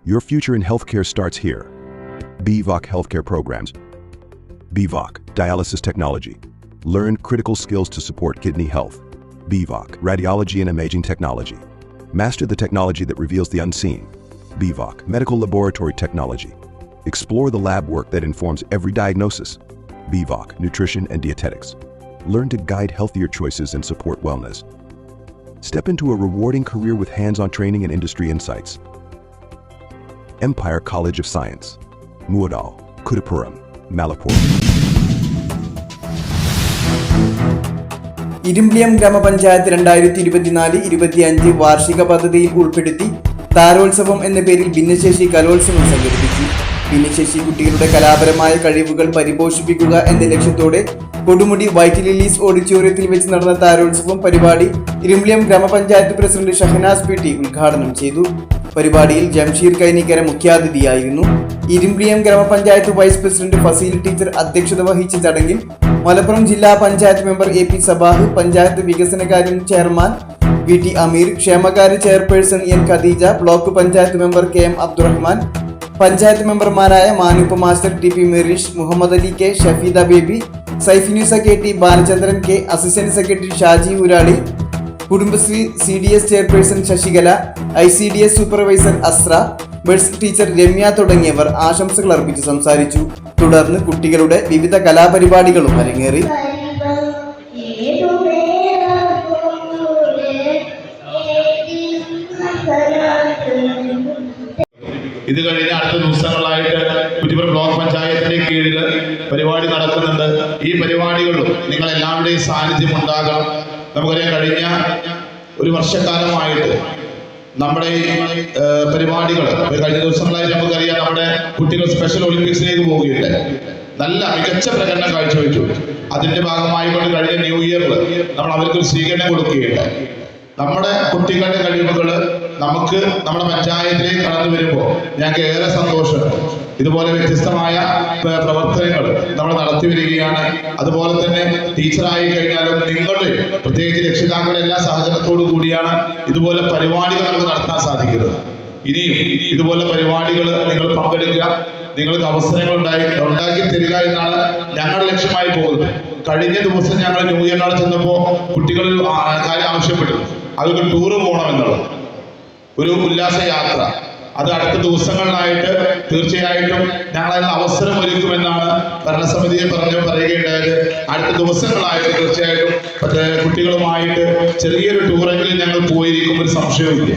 Your future in healthcare starts here. BVOC Healthcare Programs. BVOC, Dialysis Technology. Learn critical skills to support kidney health. BVOC, Radiology and Imaging Technology. Master the technology that reveals the unseen. BVOC, Medical Laboratory Technology. Explore the lab work that informs every diagnosis. BVOC, Nutrition and Dietetics. Learn to guide healthier choices and support wellness. Step into a rewarding career with hands-on training and industry insights. Empire College of Science. Muadal, Kudapuram, Malapur. Irimbiliyam ഗ്രാമപഞ്ചായത്ത് 2024-25 വാർഷിക പദ്ധതിയിൽ ഉൾപ്പെടുത്തി താരോത്സവം എന്ന പേരിൽ ഭിന്നശേഷി കലോത്സവം സംഘടിപ്പിച്ചു. ഭിന്നശേഷി കുട്ടികളുടെ കലാപരമായ കഴിവുകൾ പരിപോഷിപ്പിക്കുക എന്ന ലക്ഷ്യത്തോടെ കൊടുമുടി വൈറ്റ് ലില്ലീസ് ഓഡിറ്റോറിയത്തിൽ വെച്ച് നടന്ന താരോത്സവം പരിപാടി ഇരുമ്പിളിയം ഗ്രാമപഞ്ചായത്ത് പ്രസിഡന്റ് ഷഹനാസ് പി ടി ഉദ്ഘാടനം ചെയ്തു. പരിപാടിയിൽ ജംഷീർ കൈനിക്കര മുഖ്യാതിഥിയായിരുന്നു. ഇരുമ്പിളിയം ഗ്രാമപഞ്ചായത്ത് വൈസ് പ്രസിഡന്റ് ഫസീൽ ടീച്ചർ അധ്യക്ഷത വഹിച്ച ചടങ്ങിൽ മലപ്പുറം ജില്ലാ panchayat member A P Sabah, panchayat വികസനകാര്യ ചെയർമാൻ വി ടി അമീർ, ക്ഷേമകാര്യ chairperson N Khadeeja, block panchayat member K M Abdurahman, panchayat മെമ്പർമാരായ Manoop master T P Mereesh, Muhammad Ali K, Shafeeda Baby, Saifinusa K T, Balachandran K, assistant secretary Shaji Oorali, Kudumbashree CDS chairperson Sasikala, ICDS supervisor Asra, buds teacher Ramya തുടങ്ങിയവർ ആശംസകൾ അർപ്പിച്ച് സംസാരിച്ചു. തുടർന്ന് കുട്ടികളുടെ വിവിധ കലാപരിപാടികളും അരങ്ങേറി. ഇത് കഴിഞ്ഞ അടുത്ത ദിവസങ്ങളായിട്ട് കുറ്റിപ്പുറം ബ്ലോക്ക് പഞ്ചായത്തിന്റെ കീഴിൽ പരിപാടി നടക്കുന്നുണ്ട്. ഈ പരിപാടികളിലും നിങ്ങൾ എല്ലാവരുടെയും സാന്നിധ്യം ഉണ്ടാകണം. നമുക്കറിയാം, കഴിഞ്ഞ ഒരു വർഷക്കാലമായിട്ട് നമ്മുടെ ഈ പരിപാടികൾ കഴിഞ്ഞ ദിവസങ്ങളായിട്ട് നമുക്കറിയാം, നമ്മുടെ കുട്ടികൾ സ്പെഷ്യൽ ഒളിമ്പിക്സിലേക്ക് പോവുകയുണ്ട്. നല്ല മികച്ച പ്രകടനം കാഴ്ചവെച്ചു. അതിന്റെ ഭാഗമായിക്കൊണ്ട് കഴിഞ്ഞ ന്യൂ ഇയറിൽ നമ്മൾ അവർക്കൊരു സ്വീകരണം കൊടുക്കുകയുണ്ട്. നമ്മുടെ കുട്ടികളുടെ കഴിവുകൾ നമുക്ക് നമ്മുടെ പഞ്ചായത്തിലേക്ക് കടന്നു വരുമ്പോൾ ഞങ്ങൾക്ക് ഏറെ സന്തോഷമുണ്ട്. ഇതുപോലെ വ്യത്യസ്തമായ പ്രവർത്തനങ്ങൾ നമ്മൾ നടത്തി വരികയാണ്. അതുപോലെ തന്നെ ടീച്ചറായി കഴിഞ്ഞാലും നിങ്ങളുടെ പ്രത്യേകിച്ച് രക്ഷിതാക്കളുടെ എല്ലാ സഹകരണത്തോടു കൂടിയാണ് ഇതുപോലെ പരിപാടികൾ നമുക്ക് നടത്താൻ സാധിക്കുന്നത്. ഇനിയും ഇതുപോലെ പരിപാടികൾ നിങ്ങൾ പങ്കെടുക്കുക, നിങ്ങൾക്ക് അവസരങ്ങൾ ഉണ്ടാക്കി തരിക എന്നാണ് ഞങ്ങളുടെ ലക്ഷ്യമായി പോകുന്നത്. കഴിഞ്ഞ ദിവസം ഞങ്ങൾ ന്യൂ ഇയറിനോട് ചെന്നപ്പോൾ കുട്ടികൾ കാര്യം ആവശ്യപ്പെട്ടു, അവർക്ക് ടൂറ് പോകണമെന്നുള്ളത്, ഒരു ഉല്ലാസ യാത്ര. അത് അടുത്ത ദിവസങ്ങളിലായിട്ട് തീർച്ചയായിട്ടും ഞങ്ങൾ അതിന് അവസരം ഒരുക്കുമെന്നാണ് ഭരണസമിതിയെ പറയുകയുണ്ടായത്. അടുത്ത ദിവസങ്ങളായിട്ട് തീർച്ചയായിട്ടും കുട്ടികളുമായിട്ട് ചെറിയൊരു ടൂറെങ്കിലും ഞങ്ങൾ പോയിരിക്കും, ഒരു സംശയവുമില്ല.